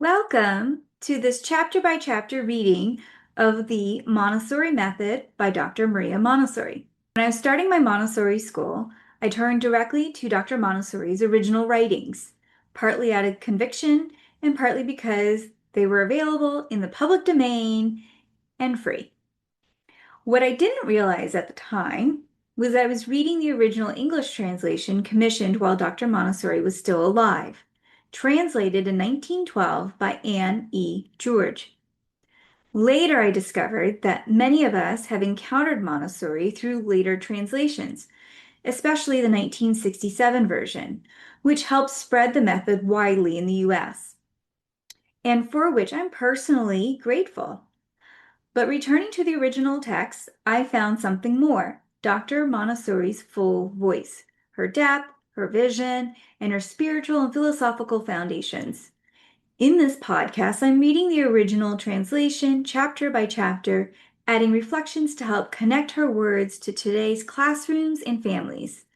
Welcome to this chapter by chapter reading of the Montessori Method by Dr. Maria Montessori. When I was starting my Montessori school, I turned directly to Dr. Montessori's original writings, partly out of conviction and partly because they were available in the public domain and free. What I didn't realize at the time was I was reading the original English translation commissioned while Dr. Montessori was still alive, translated in 1912 by Anne E. George. Later, I discovered that many of us have encountered Montessori through later translations, especially the 1967 version, which helped spread the method widely in the US, and for which I'm personally grateful. But returning to the original text, I found something more: Dr. Montessori's full voice, her depth, her vision, and her spiritual and philosophical foundations. In this podcast, I'm reading the original translation chapter by chapter, adding reflections to help connect her words to today's classrooms and families.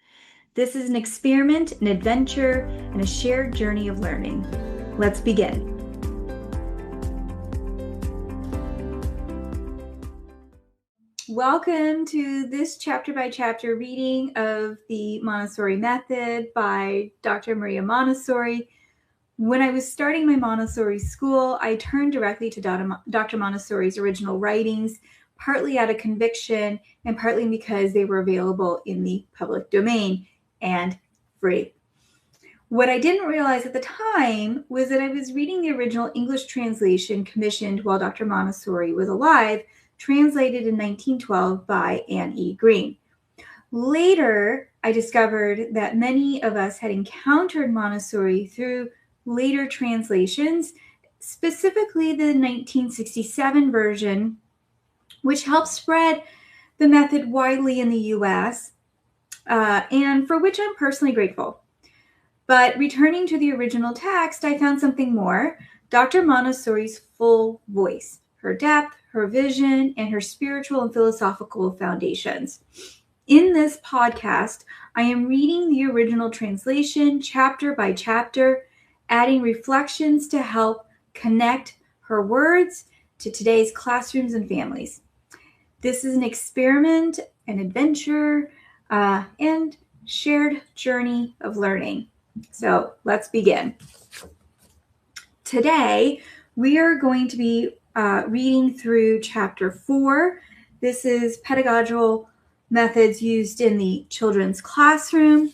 This is an experiment, an adventure, and a shared journey of learning. Let's begin. Welcome to this chapter by chapter reading of the Montessori Method by Dr. Maria Montessori. When I was starting my Montessori school, I turned directly to Dr. Montessori's original writings, partly out of conviction and partly because they were available in the public domain and free. What I didn't realize at the time was that I was reading the original English translation commissioned while Dr. Montessori was alive, translated in 1912 by Anne E. Green. Later, I discovered that many of us had encountered Montessori through later translations, specifically the 1967 version, which helped spread the method widely in the US, and for which I'm personally grateful. But returning to the original text, I found something more: Dr. Montessori's full voice, her depth, her vision, and her spiritual and philosophical foundations. In this podcast, I am reading the original translation chapter by chapter, adding reflections to help connect her words to today's classrooms and families. This is an experiment, an adventure, and shared journey of learning. So let's begin. Today, we are going to be reading through chapter 4. This is pedagogical methods used in the children's classroom.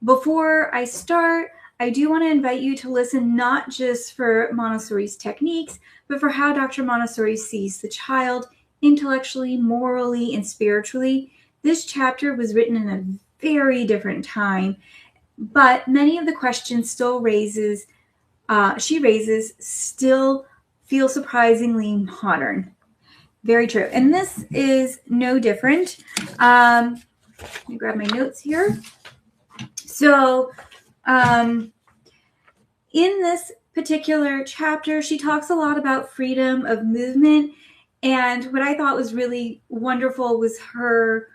Before I start, I do want to invite you to listen not just for Montessori's techniques, but for how Dr. Montessori sees the child intellectually, morally, and spiritually. This chapter was written in a very different time, but many of the questions she raises still feel surprisingly modern. Very true. And this is no different. Let me grab my notes here. So in this particular chapter, she talks a lot about freedom of movement. And what I thought was really wonderful was her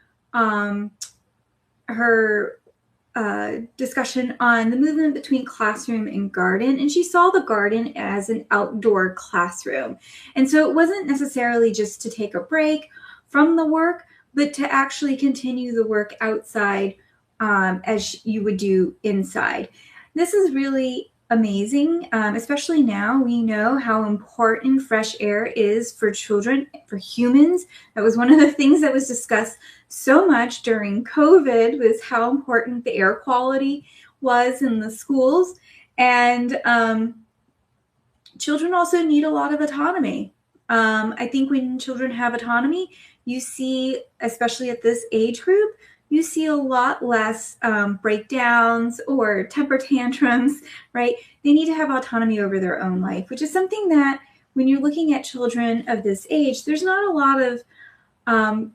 discussion on the movement between classroom and garden. And she saw the garden as an outdoor classroom. And so it wasn't necessarily just to take a break from the work, but to actually continue the work outside as you would do inside. This is really amazing, especially now. We know how important fresh air is for children, for humans. That was one of the things that was discussed so much during COVID, was how important the air quality was in the schools. And children also need a lot of autonomy. I think when children have autonomy, you see, especially at this age group, you see a lot less breakdowns or temper tantrums, right? They need to have autonomy over their own life, which is something that when you're looking at children of this age, there's not a lot of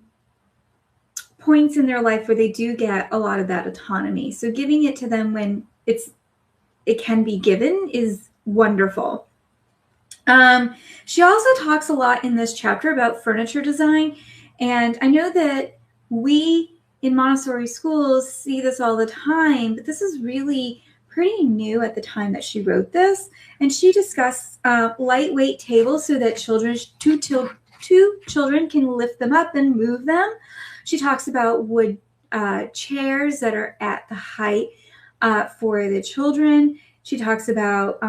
points in their life where they do get a lot of that autonomy. So giving it to them when it can be given is wonderful. She also talks a lot in this chapter about furniture design. And I know that we in Montessori schools see this all the time, but this is really pretty new at the time that she wrote this. And she discussed lightweight tables so that two children can lift them up and move them. She talks about wood chairs that are at the height for the children. She talks about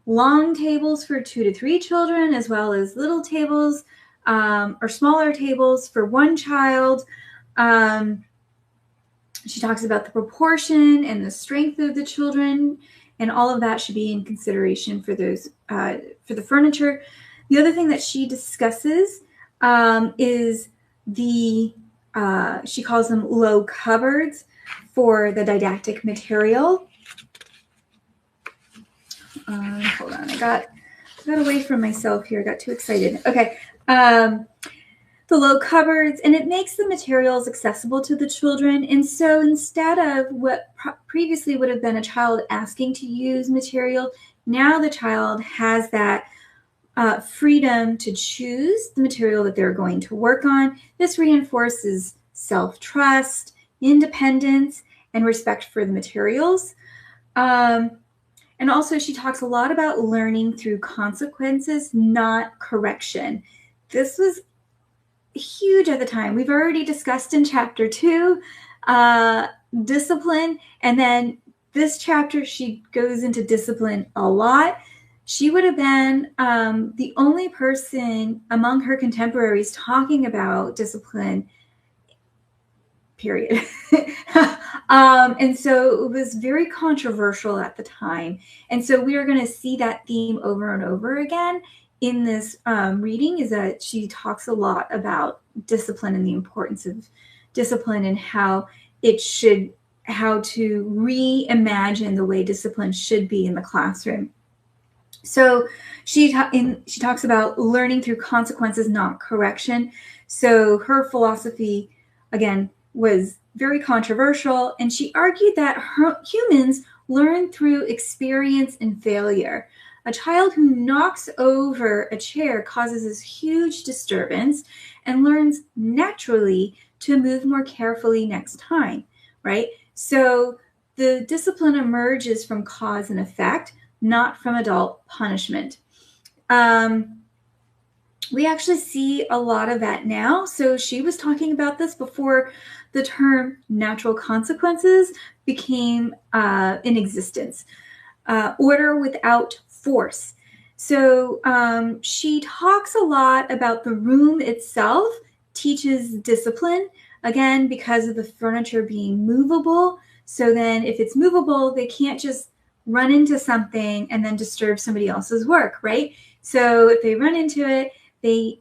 long tables for 2 to 3 children, as well as little tables or smaller tables for one child. She talks about the proportion and the strength of the children, and all of that should be in consideration for those for the furniture. The other thing that she discusses is the she calls them low cupboards for the didactic material. Hold on, I got away from myself here. I got too excited. Okay. The low cupboards, and it makes the materials accessible to the children. And so instead of what previously would have been a child asking to use material, now the child has that freedom to choose the material that they're going to work on. This reinforces self-trust, independence, and respect for the materials. And also she talks a lot about learning through consequences, not correction. This was huge at the time. We've already discussed in chapter 2, discipline. And then this chapter, she goes into discipline a lot. She would have been the only person among her contemporaries talking about discipline, period. And so it was very controversial at the time. And so we are going to see that theme over and over again in this reading, is that she talks a lot about discipline and the importance of discipline and how to reimagine the way discipline should be in the classroom. So she talks about learning through consequences, not correction. So her philosophy, again, was very controversial, and she argued that humans learn through experience and failure. A child who knocks over a chair causes this huge disturbance and learns naturally to move more carefully next time, right? So the discipline emerges from cause and effect, not from adult punishment. We actually see a lot of that now. So she was talking about this before the term natural consequences became in existence. Order without force. So she talks a lot about the room itself, teaches discipline, again, because of the furniture being movable. So then if it's movable, they can't just run into something and then disturb somebody else's work, right? So if they run into it, they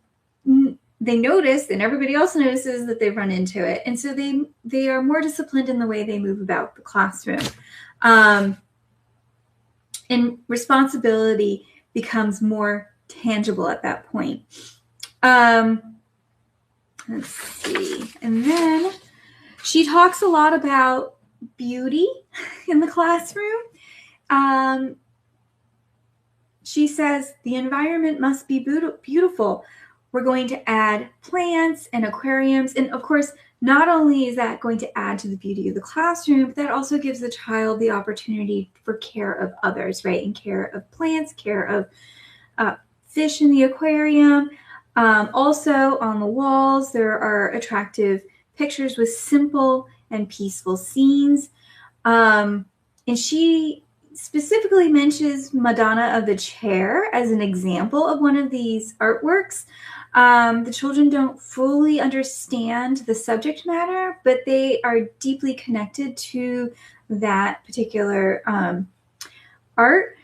notice, and everybody else notices that they've run into it. And so they are more disciplined in the way they move about the classroom. And responsibility becomes more tangible at that point. Let's see. And then she talks a lot about beauty in the classroom. She says the environment must be beautiful. We're going to add plants and aquariums. And of course, not only is that going to add to the beauty of the classroom, but that also gives the child the opportunity for care of others, right? And care of plants, care of fish in the aquarium. Also on the walls, there are attractive pictures with simple and peaceful scenes. And she specifically mentions Madonna of the chair as an example of one of these artworks. The children don't fully understand the subject matter, but they are deeply connected to that particular art.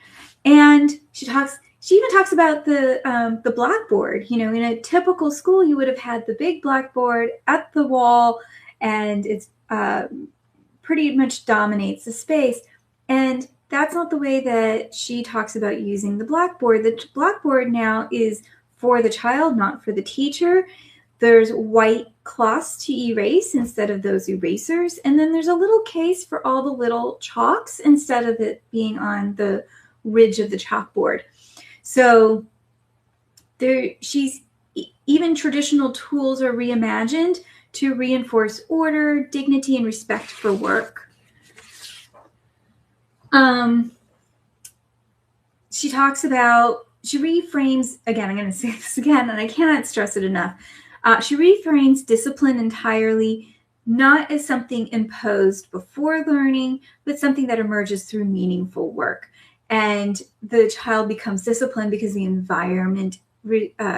And she even talks about the blackboard. You know, in a typical school, you would have had the big blackboard at the wall, and it's pretty much dominates the space. And that's not the way that she talks about using the blackboard. The blackboard now is for the child, not for the teacher. There's white cloths to erase instead of those erasers. And then there's a little case for all the little chalks instead of it being on the ridge of the chalkboard. So even traditional tools are reimagined to reinforce order, dignity, and respect for work. She talks about, she reframes, again, I'm going to say this again, and I cannot stress it enough. She reframes discipline entirely, not as something imposed before learning, but something that emerges through meaningful work. And the child becomes disciplined because the environment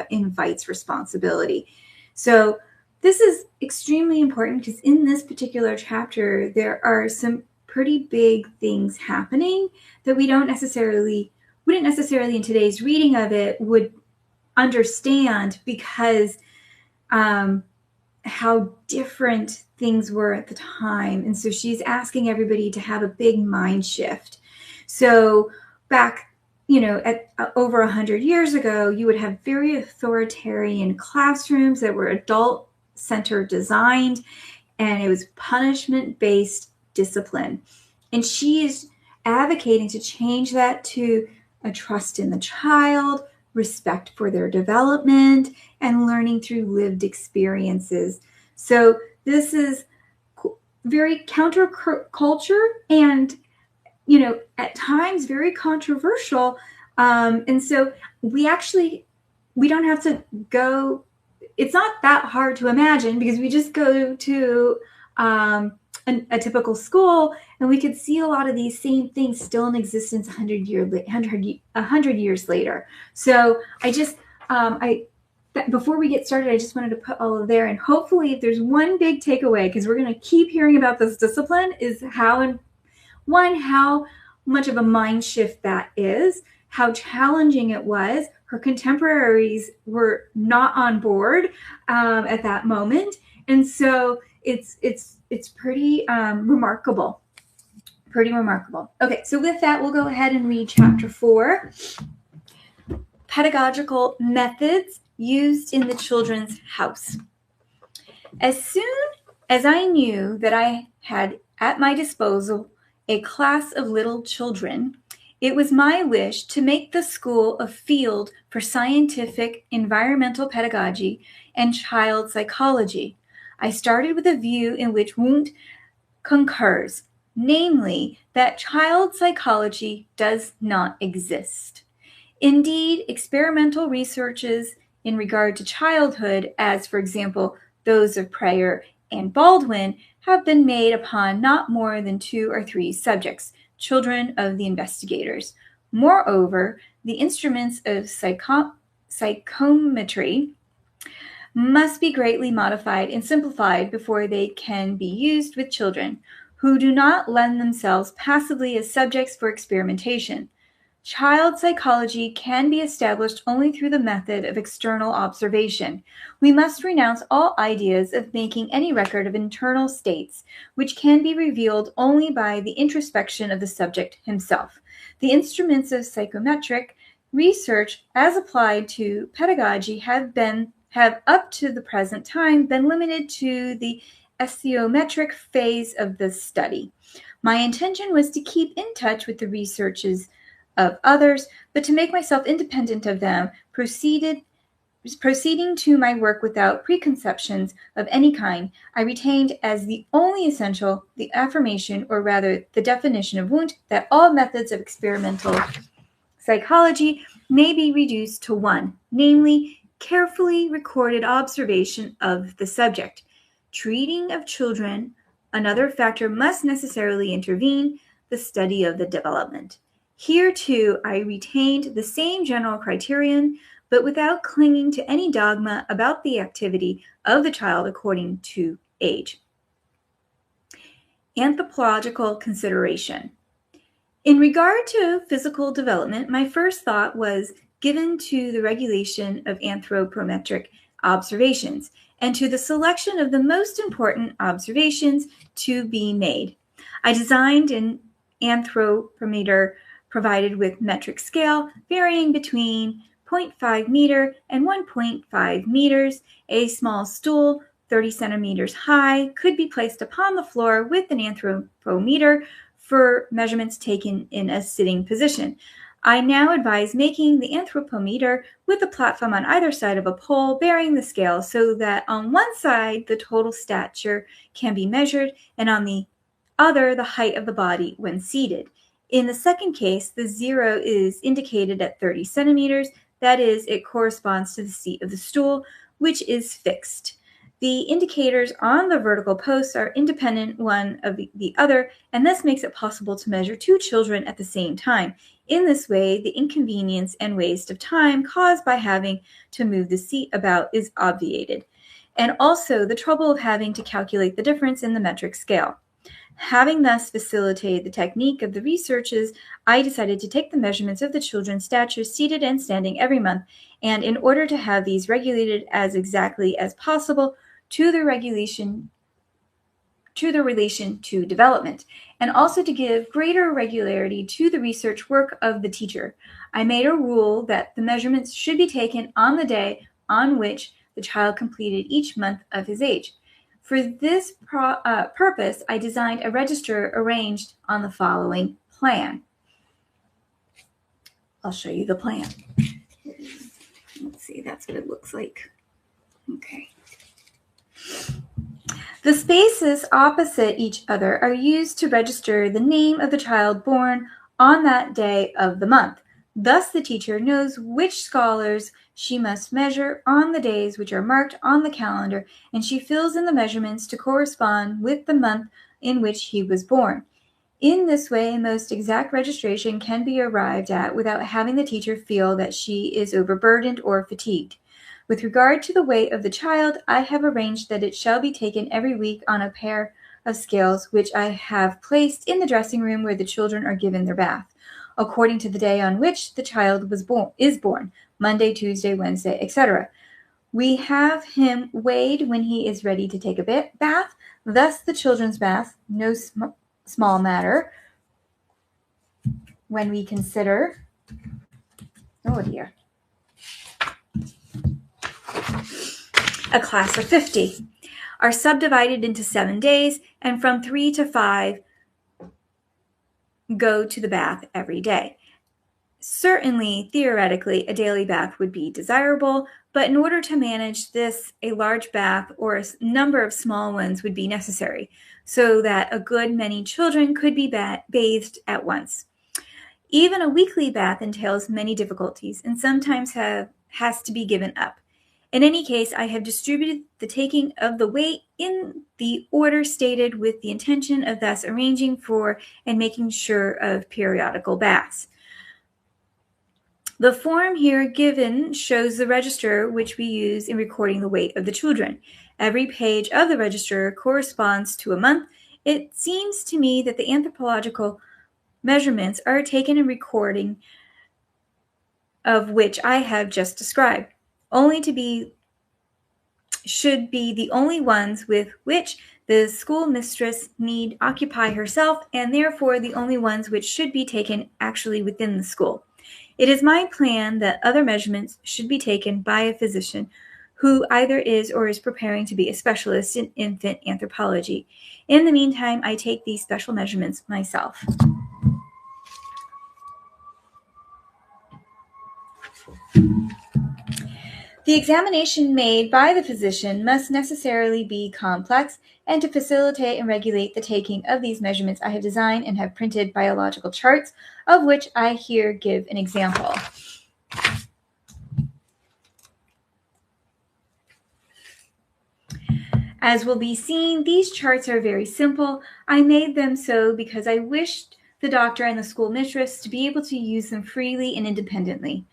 invites responsibility. So this is extremely important because in this particular chapter, there are some pretty big things happening that wouldn't necessarily in today's reading of it would understand, because how different things were at the time. And so she's asking everybody to have a big mind shift. So back, at over 100 years ago, you would have very authoritarian classrooms that were adult-centered designed, and it was punishment-based discipline. And she is advocating to change that to a trust in the child, respect for their development, and learning through lived experiences. So this is very counterculture and, at times very controversial. And so we don't have to go, it's not that hard to imagine, because we just go to a typical school and we could see a lot of these same things still in existence 100 years later. So before we get started, I just wanted to put all of there, and hopefully if there's one big takeaway, because we're going to keep hearing about this discipline, is how much of a mind shift that is, how challenging it was. Her contemporaries were not on board at that moment. And so it's pretty remarkable. Pretty remarkable. Okay, so with that, we'll go ahead and read chapter 4. Pedagogical methods used in the children's house. As soon as I knew that I had at my disposal a class of little children, it was my wish to make the school a field for scientific environmental pedagogy and child psychology. I started with a view in which Wundt concurs, namely that child psychology does not exist. Indeed, experimental researches in regard to childhood, as for example those of Preyer and Baldwin, have been made upon not more than 2 or 3 subjects, children of the investigators. Moreover, the instruments of psychometry must be greatly modified and simplified before they can be used with children, who do not lend themselves passively as subjects for experimentation. Child psychology can be established only through the method of external observation. We must renounce all ideas of making any record of internal states, which can be revealed only by the introspection of the subject himself. The instruments of psychometric research, as applied to pedagogy, have up to the present time been limited to the estheometric phase of the study. My intention was to keep in touch with the researches of others, but to make myself independent of them, proceeding to my work without preconceptions of any kind. I retained as the only essential the affirmation, or rather the definition of Wundt, that all methods of experimental psychology may be reduced to one, namely, carefully recorded observation of the subject. Treating of children, another factor must necessarily intervene, the study of the development. Here, too, I retained the same general criterion, but without clinging to any dogma about the activity of the child according to age. Anthropological consideration. In regard to physical development, my first thought was given to the regulation of anthropometric observations and to the selection of the most important observations to be made. I designed an anthropometer provided with metric scale varying between 0.5 meter and 1.5 meters. A small stool, 30 centimeters high, could be placed upon the floor with an anthropometer for measurements taken in a sitting position. I now advise making the anthropometer with a platform on either side of a pole bearing the scale, so that on one side the total stature can be measured and on the other the height of the body when seated. In the second case, the 0 is indicated at 30 centimeters. That is, it corresponds to the seat of the stool, which is fixed. The indicators on the vertical posts are independent one of the other, and this makes it possible to measure 2 children at the same time. In this way, the inconvenience and waste of time caused by having to move the seat about is obviated, and also the trouble of having to calculate the difference in the metric scale. Having thus facilitated the technique of the researches, I decided to take the measurements of the children's statures seated and standing every month, and in order to have these regulated as exactly as possible to the relation to development, and also to give greater regularity to the research work of the teacher, I made a rule that the measurements should be taken on the day on which the child completed each month of his age. For this purpose, I designed a register arranged on the following plan. I'll show you the plan. Let's see, that's what it looks like. Okay. The spaces opposite each other are used to register the name of the child born on that day of the month. Thus, the teacher knows which scholars she must measure on the days which are marked on the calendar, and she fills in the measurements to correspond with the month in which he was born. In this way, most exact registration can be arrived at without having the teacher feel that she is overburdened or fatigued. With regard to the weight of the child, I have arranged that it shall be taken every week on a pair of scales which I have placed in the dressing room where the children are given their bath, according to the day on which the child is born, Monday, Tuesday, Wednesday, etc. We have him weighed when he is ready to take a bath. Thus, the children's bath, no small matter when we consider, a class of 50, are subdivided into 7 days, and from 3 to 5 go to the bath every day. Certainly, theoretically, a daily bath would be desirable, but in order to manage this, a large bath or a number of small ones would be necessary, so that a good many children could be bathed at once. Even a weekly bath entails many difficulties and sometimes has to be given up. In any case, I have distributed the taking of the weight in the order stated with the intention of thus arranging for and making sure of periodical baths. The form here given shows the register which we use in recording the weight of the children. Every page of the register corresponds to a month. It seems to me that the anthropological measurements are taken in recording of which I have just described, should be the only ones with which the schoolmistress need occupy herself, and therefore the only ones which should be taken actually within the school. It is my plan that other measurements should be taken by a physician who either is or is preparing to be a specialist in infant anthropology. In the meantime, I take these special measurements myself. The examination made by the physician must necessarily be complex, and to facilitate and regulate the taking of these measurements, I have designed and have printed biological charts, of which I here give an example. As will be seen, these charts are very simple. I made them so because I wished the doctor and the schoolmistress to be able to use them freely and independently.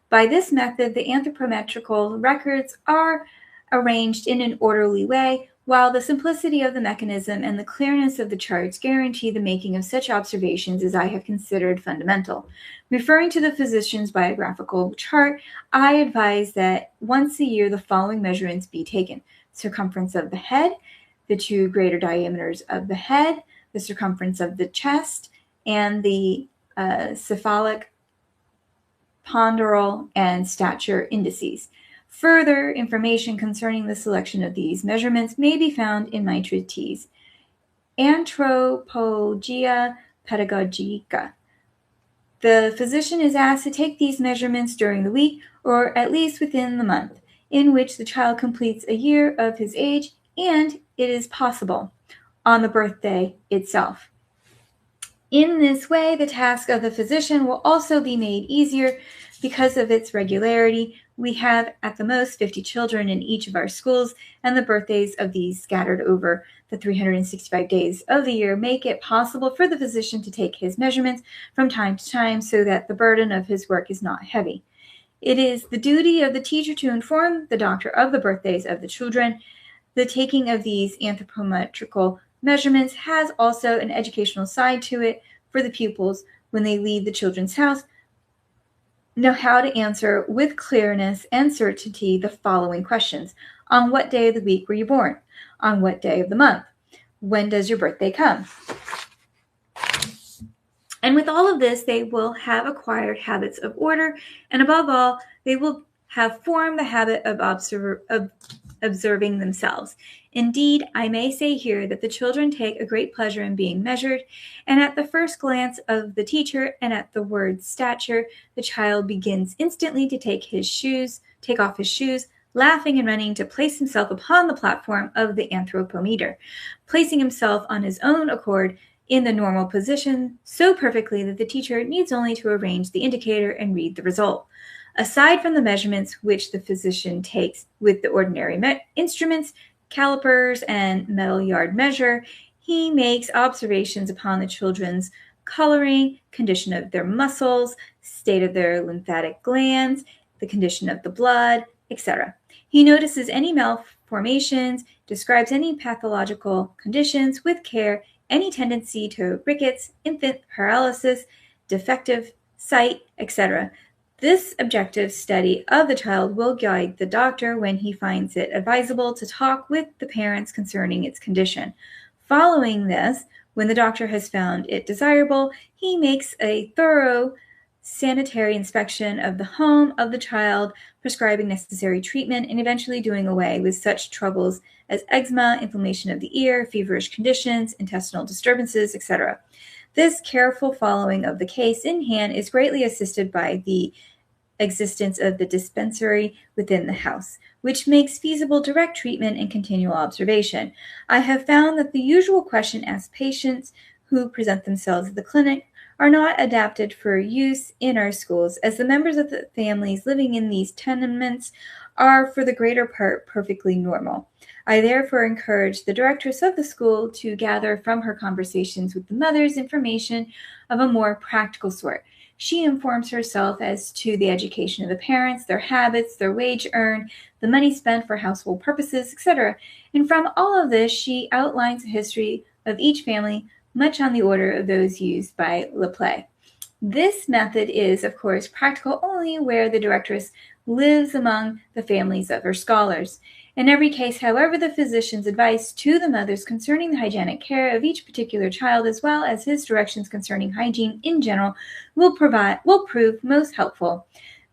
By this method, the anthropometrical records are arranged in an orderly way, while the simplicity of the mechanism and the clearness of the charts guarantee the making of such observations as I have considered fundamental. Referring to the physician's biographical chart, I advise that once a year the following measurements be taken: circumference of the head, the 2 greater diameters of the head, the circumference of the chest, and the cephalic, ponderal, and stature indices. Further information concerning the selection of these measurements may be found in my treatise, Anthropologia Pedagogica. The physician is asked to take these measurements during the week, or at least within the month, in which the child completes a year of his age, and, it is possible, on the birthday itself. In this way, the task of the physician will also be made easier because of its regularity. We have at the most 50 children in each of our schools, and the birthdays of these scattered over the 365 days of the year make it possible for the physician to take his measurements from time to time so that the burden of his work is not heavy. It is the duty of the teacher to inform the doctor of the birthdays of the children. The taking of these anthropometrical measurements has also an educational side to it for the pupils when they leave the children's house. Know how to answer with clearness and certainty the following questions. On what day of the week were you born? On what day of the month? When does your birthday come? And with all of this, they will have acquired habits of order, and above all, they will have formed the habit of observing themselves. Indeed, I may say here that the children take a great pleasure in being measured, and at the first glance of the teacher and at the word stature, the child begins instantly to take off his shoes, laughing and running to place himself upon the platform of the anthropometer, placing himself on his own accord in the normal position so perfectly that the teacher needs only to arrange the indicator and read the result. Aside from the measurements which the physician takes with the ordinary instruments, calipers, and metal yard measure, he makes observations upon the children's coloring, condition of their muscles, state of their lymphatic glands, the condition of the blood, etc. He notices any malformations, describes any pathological conditions with care, any tendency to rickets, infant paralysis, defective sight, etc. This objective study of the child will guide the doctor when he finds it advisable to talk with the parents concerning its condition. Following this, when the doctor has found it desirable, he makes a thorough sanitary inspection of the home of the child, prescribing necessary treatment, and eventually doing away with such troubles as eczema, inflammation of the ear, feverish conditions, intestinal disturbances, etc. This careful following of the case in hand is greatly assisted by the existence of the dispensary within the house, which makes feasible direct treatment and continual observation. I have found that the usual question asked patients who present themselves at the clinic are not adapted for use in our schools, as the members of the families living in these tenements are for the greater part perfectly normal. I therefore encourage the directress of the school to gather from her conversations with the mothers information of a more practical sort. She informs herself as to the education of the parents, their habits, their wage earned, the money spent for household purposes, etc. And from all of this, she outlines a history of each family, much on the order of those used by Laplace. This method is, of course, practical only where the directress lives among the families of her scholars. In every case, however, the physician's advice to the mothers concerning the hygienic care of each particular child, as well as his directions concerning hygiene in general, will prove most helpful.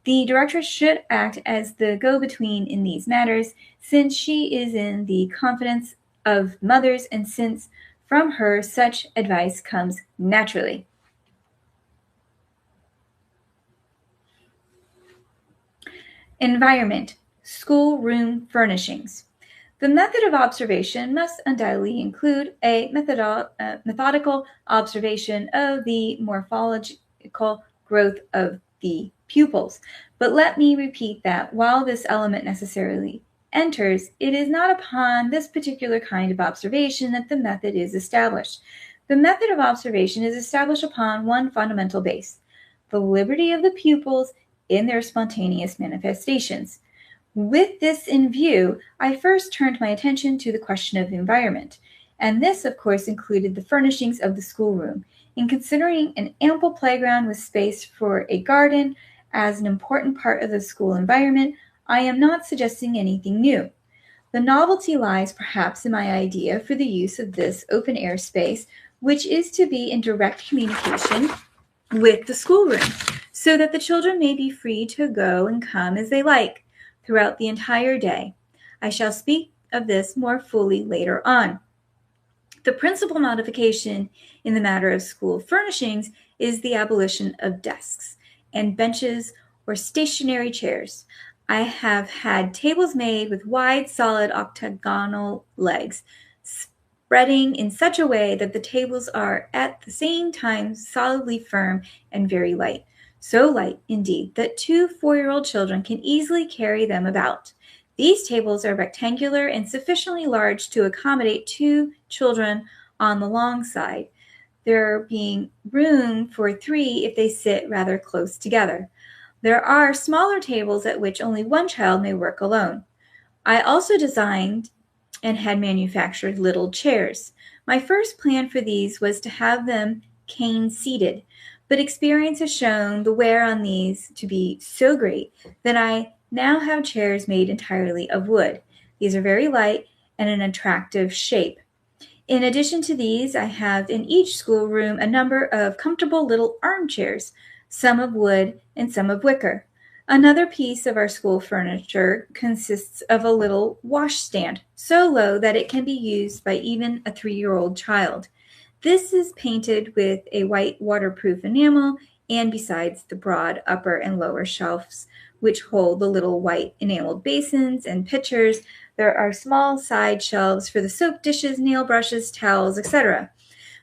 The directress should act as the go-between in these matters, since she is in the confidence of mothers and since from her such advice comes naturally. Environment, schoolroom furnishings. The method of observation must undoubtedly include a methodical observation of the morphological growth of the pupils. But let me repeat that while this element necessarily enters, it is not upon this particular kind of observation that the method is established. The method of observation is established upon one fundamental base, the liberty of the pupils in their spontaneous manifestations. With this in view, I first turned my attention to the question of environment, and this, of course, included the furnishings of the schoolroom. In considering an ample playground with space for a garden as an important part of the school environment, I am not suggesting anything new. The novelty lies perhaps in my idea for the use of this open-air space, which is to be in direct communication with the schoolroom, so that the children may be free to go and come as they like throughout the entire day. I shall speak of this more fully later on. The principal modification in the matter of school furnishings is the abolition of desks and benches or stationary chairs. I have had tables made with wide, solid octagonal legs, spreading in such a way that the tables are at the same time solidly firm and very light. So light, indeed, that 2 4-year-old children can easily carry them about. These tables are rectangular and sufficiently large to accommodate 2 children on the long side, there being room for 3 if they sit rather close together. There are smaller tables at which only one child may work alone. I also designed and had manufactured little chairs. My first plan for these was to have them cane-seated, but experience has shown the wear on these to be so great that I now have chairs made entirely of wood. These are very light and an attractive shape. In addition to these, I have in each schoolroom a number of comfortable little armchairs, some of wood and some of wicker. Another piece of our school furniture consists of a little washstand, so low that it can be used by even a 3-year-old child. This is painted with a white waterproof enamel, and besides the broad upper and lower shelves, which hold the little white enameled basins and pitchers, there are small side shelves for the soap dishes, nail brushes, towels, etc.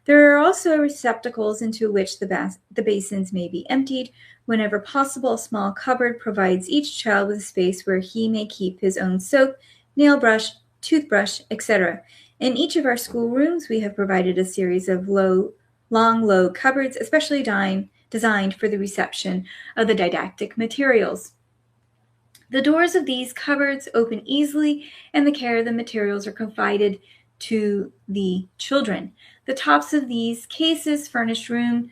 There are also receptacles into which the basins may be emptied. Whenever possible, a small cupboard provides each child with a space where he may keep his own soap, nail brush, toothbrush, etc. In each of our schoolrooms, we have provided a series of long, low cupboards, especially designed for the reception of the didactic materials. The doors of these cupboards open easily, and the care of the materials are confided to the children. The tops of these cases furnish room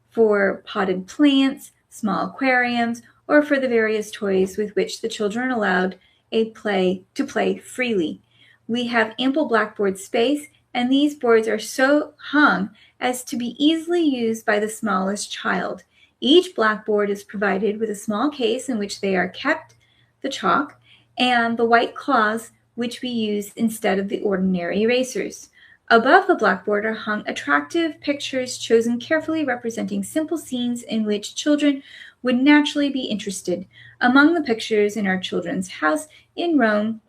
for potted plants, small aquariums, or for the various toys with which the children are allowed to play freely. We have ample blackboard space, and these boards are so hung as to be easily used by the smallest child. Each blackboard is provided with a small case in which they are kept, the chalk, and the white cloths which we use instead of the ordinary erasers. Above the blackboard are hung attractive pictures chosen carefully representing simple scenes in which children would naturally be interested. Among the pictures in our children's house in Rome,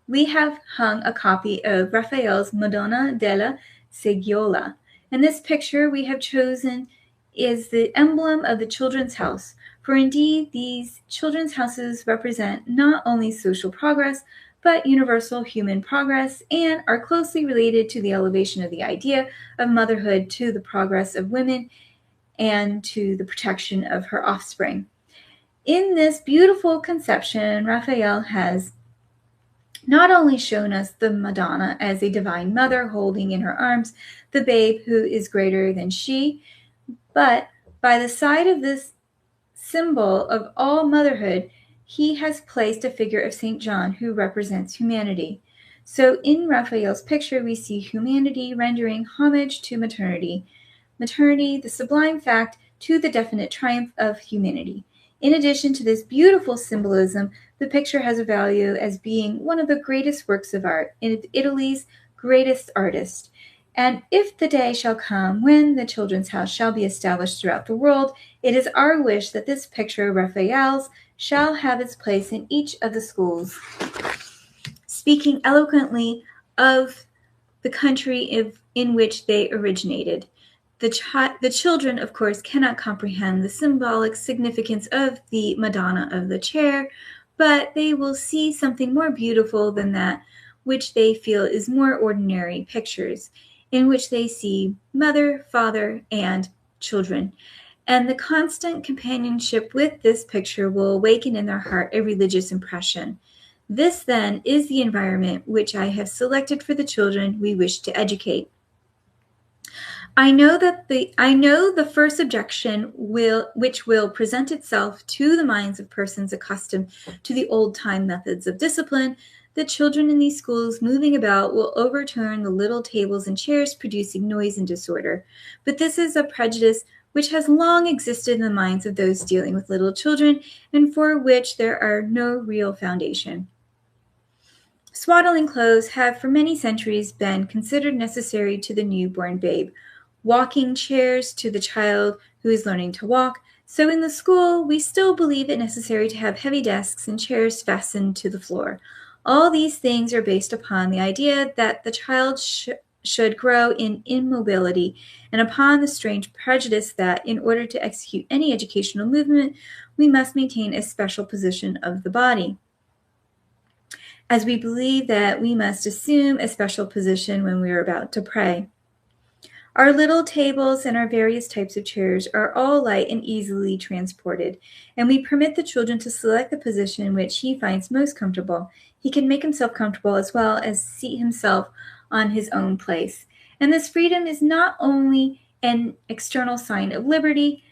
we have hung a copy of Raphael's Madonna della Seggiola. And this picture we have chosen is the emblem of the children's house. For indeed, these children's houses represent not only social progress, but universal human progress, and are closely related to the elevation of the idea of motherhood, to the progress of women, and to the protection of her offspring. In this beautiful conception, Raphael has not only shown us the Madonna as a divine mother holding in her arms the babe who is greater than she, but by the side of this symbol of all motherhood, he has placed a figure of St. John who represents humanity. So in Raphael's picture, we see humanity rendering homage to maternity. Maternity, the sublime fact, to the definite triumph of humanity. In addition to this beautiful symbolism, the picture has a value as being one of the greatest works of art, and Italy's greatest artist. And if the day shall come when the Children's House shall be established throughout the world, it is our wish that this picture of Raphael's shall have its place in each of the schools, speaking eloquently of the country in which they originated. The children, of course, cannot comprehend the symbolic significance of the Madonna of the chair, but they will see something more beautiful than that which they feel is more ordinary pictures, in which they see mother, father, and children. And the constant companionship with this picture will awaken in their heart a religious impression. This, then, is the environment which I have selected for the children we wish to educate. I know the first objection which will present itself to the minds of persons accustomed to the old-time methods of discipline. The children in these schools moving about will overturn the little tables and chairs, producing noise and disorder. But this is a prejudice which has long existed in the minds of those dealing with little children, and for which there are no real foundation. Swaddling clothes have for many centuries been considered necessary to the newborn babe, walking chairs to the child who is learning to walk. So in the school, we still believe it necessary to have heavy desks and chairs fastened to the floor. All these things are based upon the idea that the child should grow in immobility, and upon the strange prejudice that, in order to execute any educational movement, we must maintain a special position of the body, as we believe that we must assume a special position when we are about to pray. Our little tables and our various types of chairs are all light and easily transported, and we permit the children to select the position in which he finds most comfortable. He can make himself comfortable as well as seat himself on his own place. And this freedom is not only an external sign of liberty,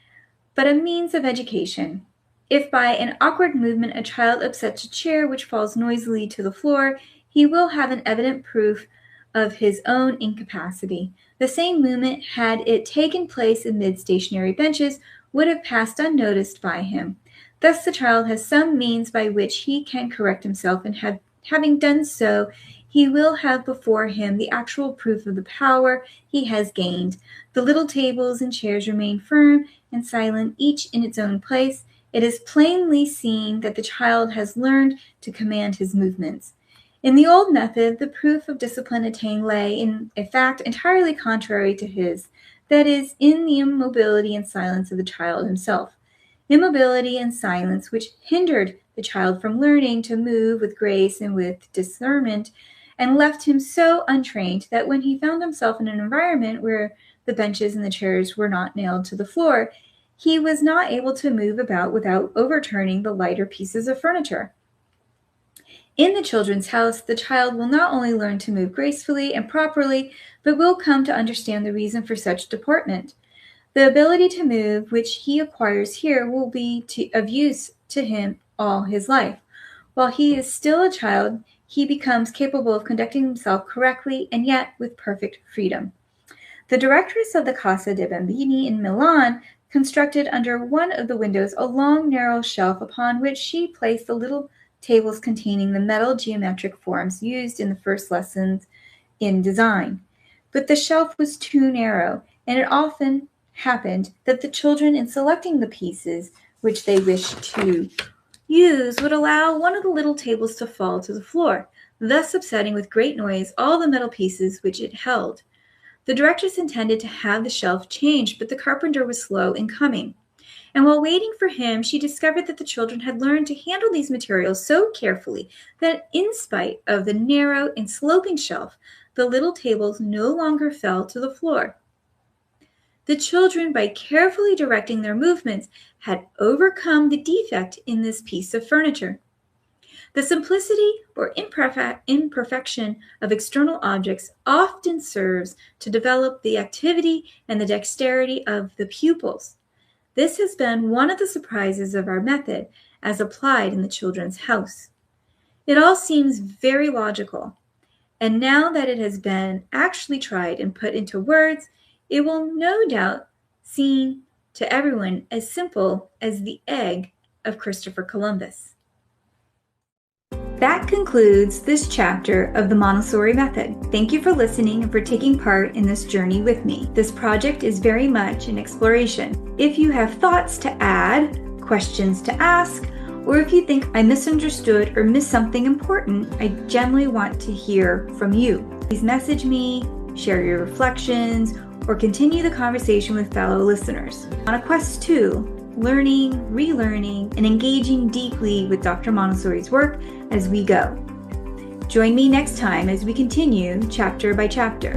but a means of education. If by an awkward movement a child upsets a chair which falls noisily to the floor, he will have an evident proof of his own incapacity. The same movement, had it taken place amid stationary benches, would have passed unnoticed by him. Thus the child has some means by which he can correct himself, and having done so, he will have before him the actual proof of the power he has gained. The little tables and chairs remain firm and silent, each in its own place. It is plainly seen that the child has learned to command his movements. In the old method, the proof of discipline attained lay in a fact entirely contrary to his, that is, in the immobility and silence of the child himself. Immobility and silence which hindered the child from learning to move with grace and with discernment, and left him so untrained that when he found himself in an environment where the benches and the chairs were not nailed to the floor, he was not able to move about without overturning the lighter pieces of furniture. In the children's house, the child will not only learn to move gracefully and properly, but will come to understand the reason for such deportment. The ability to move which he acquires here will be of use to him all his life. While he is still a child, he becomes capable of conducting himself correctly and yet with perfect freedom. The directress of the Casa de Bambini in Milan constructed under one of the windows a long, narrow shelf upon which she placed the little tables containing the metal geometric forms used in the first lessons in design. But the shelf was too narrow, and it often happened that the children, in selecting the pieces which they wished to use, would allow one of the little tables to fall to the floor, thus upsetting with great noise all the metal pieces which it held. The directress intended to have the shelf changed, but the carpenter was slow in coming. And while waiting for him, she discovered that the children had learned to handle these materials so carefully that, in spite of the narrow and sloping shelf, the little tables no longer fell to the floor. The children, by carefully directing their movements, had overcome the defect in this piece of furniture. The simplicity or imperfection of external objects often serves to develop the activity and the dexterity of the pupils. This has been one of the surprises of our method as applied in the children's house. It all seems very logical, and now that it has been actually tried and put into words, it will no doubt seem to everyone as simple as the egg of Christopher Columbus. That concludes this chapter of the Montessori Method. Thank you for listening and for taking part in this journey with me. This project is very much an exploration. If you have thoughts to add, questions to ask, or if you think I misunderstood or missed something important, I genuinely want to hear from you. Please message me, share your reflections, or continue the conversation with fellow listeners. On a quest to learning, relearning, and engaging deeply with Dr. Montessori's work as we go. Join me next time as we continue chapter by chapter.